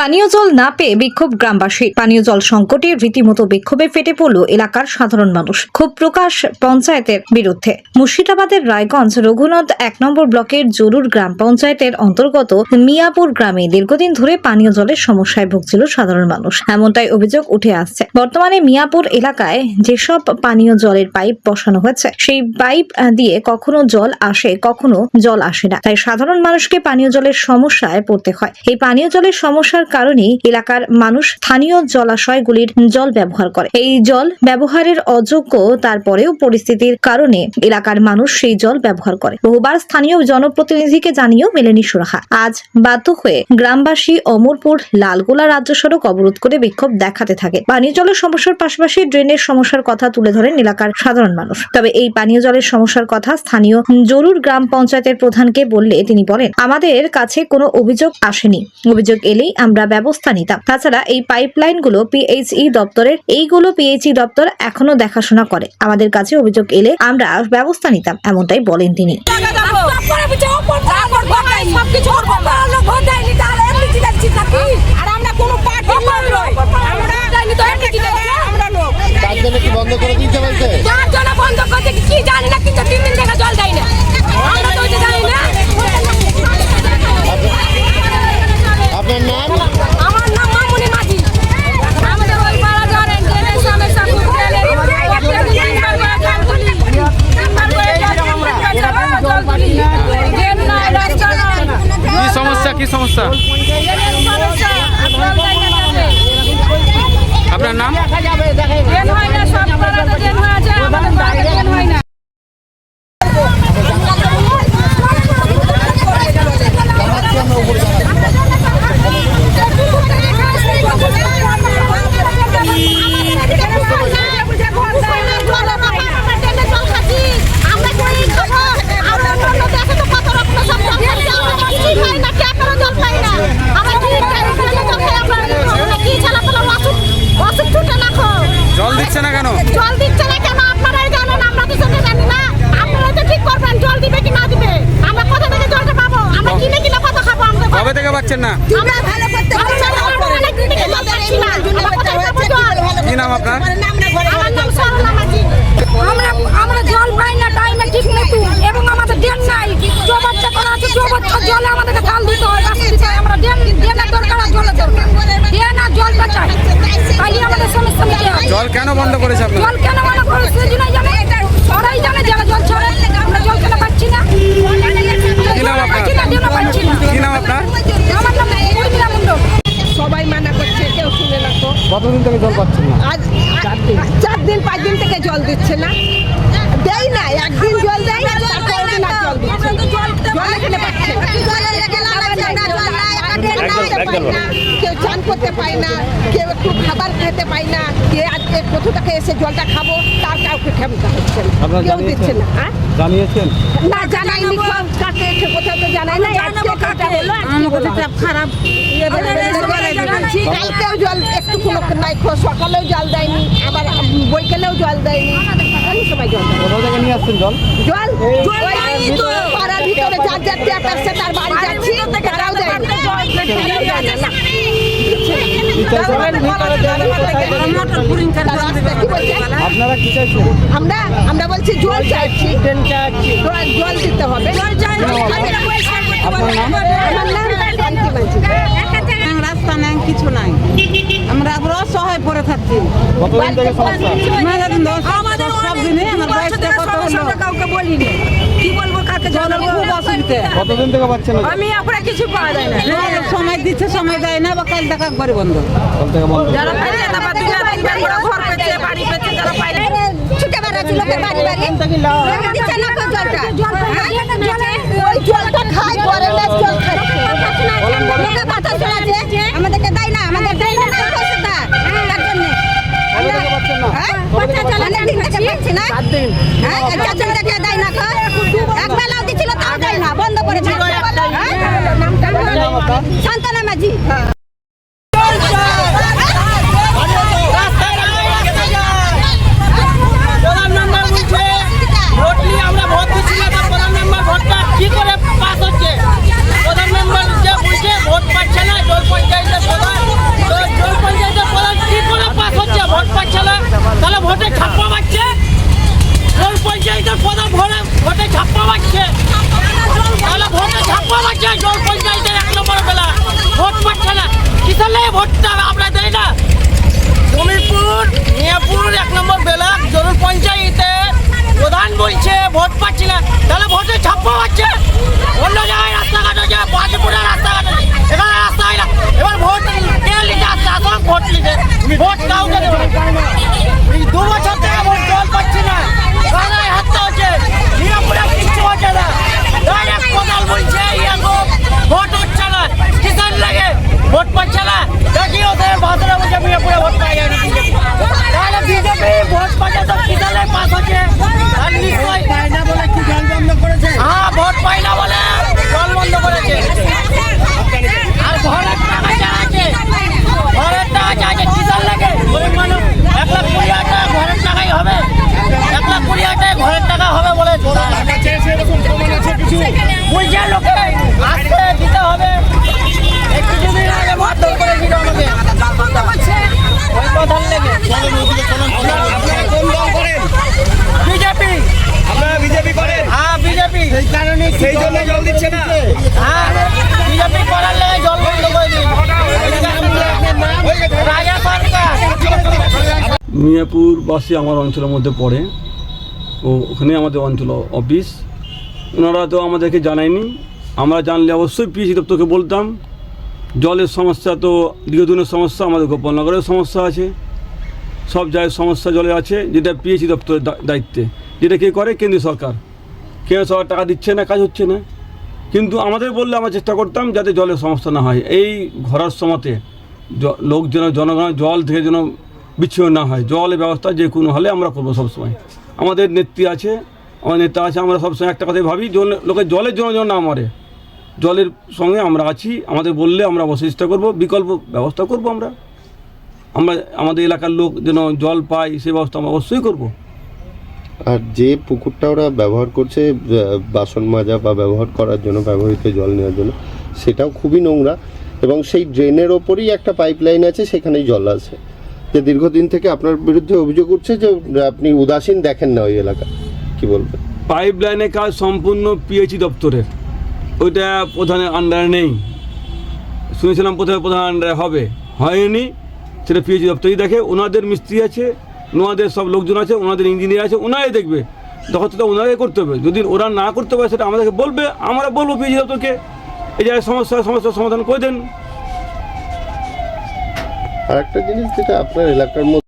পানীয় জল না পেয়ে বিক্ষোভ গ্রামবাসী। পানীয় জল সংকটে রীতিমতো বিক্ষোভে ফেটে পড়ল এলাকার সাধারণ মানুষ। ক্ষোভ প্রকাশ পঞ্চায়েতের বিরুদ্ধে। মুর্শিদাবাদের রায়গঞ্জ রঘুনাথ ১ নম্বর ব্লকের জরুর গ্রাম পঞ্চায়েতের অন্তর্গত মিয়াপুর গ্রামে দীর্ঘদিন ধরে পানীয় জলের সমস্যায় ভুগছিল সাধারণ মানুষ। এমনটাই অভিযোগ উঠে আসছে। বর্তমানে মিয়াপুর এলাকায় যেসব পানীয় জলের পাইপ বসানো হয়েছে, সেই পাইপ দিয়ে কখনো জল আসে, কখনো জল আসে না। তাই সাধারণ মানুষকে পানীয় জলের সমস্যায় পড়তে হয়। এই পানীয় জলের সমস্যার কারণে এলাকার মানুষ স্থানীয় জলাশয়গুলির জল ব্যবহার করে। এই জল ব্যবহারের অযোগ্য, তারপরেও পরিস্থিতির কারণে এলাকার মানুষ সেই জল ব্যবহার করে। বহুবার স্থানীয় জনপ্রতিনিধিকে জানিয়েও মেলেনি সুরাহা। আজ বাধ্য হয়ে গ্রামবাসী অমরপুর লালগোলা রাজ্য সড়ক অবরোধ করে বিক্ষোভ দেখাতে থাকে। পানীয় জলের সমস্যার পাশাপাশি ড্রেনের সমস্যার কথা তুলে ধরেন এলাকার সাধারণ মানুষ। তবে এই পানীয় জলের সমস্যার কথা স্থানীয় জরুর গ্রাম পঞ্চায়েতের প্রধানকে বললে তিনি বলেন, আমাদের কাছে কোনো অভিযোগ আসেনি, অভিযোগ এলেই আমরা ব্যবস্থা নিতাম। তাছাড়া এই পাইপলাইন গুলো পিএইচই দপ্তরের, এইগুলো পিএইচই দপ্তর এখনো দেখাশোনা করে। আমাদের কাছে অভিযোগ এলে আমরা ব্যবস্থা নিতাম, এমনটাই বলেন তিনি। কি সমস্যা? আপনার নাম? জল দিচ্ছে না কেন? জল দিচ্ছে না কেন আপনারাই জানেন, আমরা তো সেটা জানি না। আপনারা তো ঠিক করবেন জল দিবে কি না দিবে। আমরা কোথা থেকে জলটা পাবো? আমরা কিনে কিনে কত খাবো? আমরা কবে থেকে পাচ্ছেন না? আমরা ভালো করতে পারছি না, আমরা অনেক দিন থেকে জল পাচ্ছি না। আমরা কোথায় পাবো জল? কি নাম আপনার? আমার নাম সরলা মাঝি। আমরা জল পাই না টাইমে ঠিক মতো, এবং আমাদের ড্রেন নাই। চৌবাচ্চা করা আছে, চৌবাচ্চা জলে আমাদেরকে জল দিতে হয়, রাস্তা দিতে হয়। আমরা ড্রেনের দরকার আর জলের দরকার। ড্রেন আর জলটা চাই, তাইলে আমাদের সমস্যা মিটে যাবে। জল কেন বন্ধ করেছে আপনারা? জল কেন বন্ধ করেছে সেজন্যই জানে, ওরাই জানে যারা জল ছাড়ে। আমরা জল কেন পাচ্ছি না? কি নাম আপনার? পাচ্ছি না। কি নাম আপনার? আমার নাম মহিলা মণ্ডল। সবাই মানা করছে, কেউ শুনে না। তো কতদিন থেকে জল পাচ্ছেন না? আজ 4 দিন 5 দিন থেকে জল দিচ্ছে না, দেয় না। একদিন জল দেয়, তারপরের দিন আর জল দিচ্ছে না। জল এখানে পাচ্ছে না। কেউ চান করতে পায় না, কেউ একটু খাবার খেতে পায় না, কে আজকে কোথাও এসে জলটা খাবো তার কাউকে ক্ষমতা হচ্ছে না, কেউ দিচ্ছে না। জানিয়েছেন? না জানাইনি, কাকে কোথাও তো জানাই না। খারাপ কালকেও জল একটু কোনো নাই, সকালেও জল দেয়নি, আবার বৈকালেও জল দেয়নি। সময় জল কোথা থেকে নিয়ে আসছেন জল? জল পাড়ার ভিতরে যার যার ট্যাপ আসছে তার বাড়ি যাচ্ছি, তারাও দেয়নি। আপনারা কি চাইছেন? আমরা বলছি জল চাইছি, জল দিতে হবে। রাস্তা নাই, কিছু নাই, আমরা অসহায় পড়ে থাকছি। কতদিন থেকে সমস্যা? সব দিনে আমার বয়সটা কত হলো কাউকে বলিনি, কি বলবো কাকে জানাবো। খুব অসুবিধা। কতদিন থেকে পাচ্ছেন না? আমি আপনারা কিছু পাওয়া যায় না, সময় দিচ্ছে সময় দেয় না, বা কাল দেখা একবারে বন্ধ। কল থেকে বন্ধ। যারা পাইছে তারা ঘর পেয়েছে, বাড়ি পেয়েছে, যারা পাইলে ছুটে বেড়াচ্ছি লোকের বাড়ি বাড়ি, দিচ্ছে না তো জলটা। ওই জলটা খাই, পরে জল খাচ্ছে, লোকের কথা শোনাচ্ছে, আমাদেরকে দেয় না, আমাদের দেয় না পয়সাটা, তার জন্য অনেক দিন থেকে পাচ্ছি না। দেয় না, এক বেলাও দিচ্ছিল তাও দেয় না, বন্ধ করেছে। শান্তনা মাঝি। কি করে পাস হচ্ছে? প্রধান মেম্বার যে বুঝে ভোট পাচ্ছে ভোট পাচ্ছি না, তাহলে ভোটে ছাপ্পা হচ্ছে। অন্য জায়গায় রাস্তাঘাট হচ্ছে, বাজিপুরের রাস্তাঘাট হচ্ছে, এখানে রাস্তা হয় না। এবার ভোট কে লিখে আসছে, আসলে ভোট লিখে ভোট কাউকে দেবে না। এই 2 বছর থেকে ভোট জল পাচ্ছি না, কানায় হাতটা হচ্ছে, নিরাপদে কিচ্ছু হচ্ছে না। ডাইরেক্ট কোদাল বলছে ভোট হচ্ছে না, কিষান লাগে ভোট পাচ্ছে না। দেখি ওদের ভাষণে বলছে মিরাপুরে ভোট পাই যায় না বিজেপি। তাহলে বিজেপি ভোট পাচ্ছে তো কিষানে পাস হচ্ছে। আর নিশ্চয়ই পায় না বলে কি জল বন্ধ করেছে? হ্যাঁ, ভোট পাই না বলে জল বন্ধ করেছে। আর ঘরের টাকা যা আছে, ঘরের টাকা যা আছে কিষান লাগে গরিব মানুষ 1,20,000 টাকা ঘরের টাকাই হবে, 1,20,000 টাকা ঘরের টাকা হবে বলে বুঝছে লোকে আসতে দিতে হবে। এই কিছুদিন আগে মারধর করেছিল আমাকে ওই প্রধান লেগে। বিজেপি। আপনারা বিজেপি করেন? হ্যাঁ, বিজেপি। সেই কারণে সেই জন্য জল দিচ্ছে না। হ্যাঁ, বিজেপি করার লেগে জল বন্ধ করে দিয়েছে রাজা সরকার। মিয়াপুরবাসী আমার অঞ্চলের মধ্যে পড়ে, ও ওখানে আমাদের অঞ্চল অফিস। ওনারা তো আমাদেরকে জানায়নি, আমরা জানলে অবশ্যই পিএইচই দপ্তরকে বলতাম। জলের সমস্যা তো দীর্ঘদিনের সমস্যা, আমাদের গোপালনগরের সমস্যা আছে, সব জায়গায় সমস্যা জলে আছে, যেটা পিএইচই দপ্তরের দায়িত্বে। যেটা কে করে? কেন্দ্রীয় সরকার। কেন্দ্র সরকার টাকা দিচ্ছে না, কাজ হচ্ছে না। কিন্তু আমাদের বললে আমরা চেষ্টা করতাম যাতে জলের সমস্যা না হয়। এই ঘরার সময়তে জনগণের জল থেকে যেন বিচ্ছিন্ন না হয়, জলের ব্যবস্থা যে কোনো হলে আমরা করবো সবসময়। আমাদের নেত্রী আছে, আমার নেতা আছে, আমরা সবসময় একটা কথাই ভাবি, লোকের জলের জন্য যেন না মরে। জলের সঙ্গে আমরা আছি, আমাদের বললে আমরা অবশ্যই চেষ্টা করবো, বিকল্প ব্যবস্থা করবো। আমরা আমাদের এলাকার লোক যেন জল পায় সেই ব্যবস্থা আমরা অবশ্যই করবো। আর যে পুকুরটা ওরা ব্যবহার করছে বাসন মাজা বা ব্যবহার করার জন্য, ব্যবহৃত জল নেওয়ার জন্য, সেটাও খুবই নোংরা। এবং সেই ড্রেনের ওপরেই একটা পাইপলাইন আছে, সেখানেই জল আছে। যে দীর্ঘদিন থেকে আপনার বিরুদ্ধে অভিযোগ উঠছে যে আপনি উদাসীন দেখেন না ওই এলাকা, কি বলবেন? পাইপ লাইনের কাজ সম্পূর্ণ পিএইচই দপ্তরের, ওইটা প্রধানের আন্ডারে নেই। শুনেছিলাম প্রধান আন্ডারে হবে, হয়নি। সেটা পিএইচই দপ্তরই দেখে। ওনাদের মিস্ত্রি আছে, ওনাদের সব লোকজন আছে, ওনাদের ইঞ্জিনিয়ার আছে, ওনারাই দেখবে। তখন তো ওনারাই করতে হবে। যদি ওরা না করতে পারে সেটা আমাদেরকে বলবে, আমরা বলবো পিএইচই দপ্তরকে এই জায়গায় সমস্যার সমাধান করে দেন। আর একটা জিনিস যেটা আপনার এলাকার মধ্যে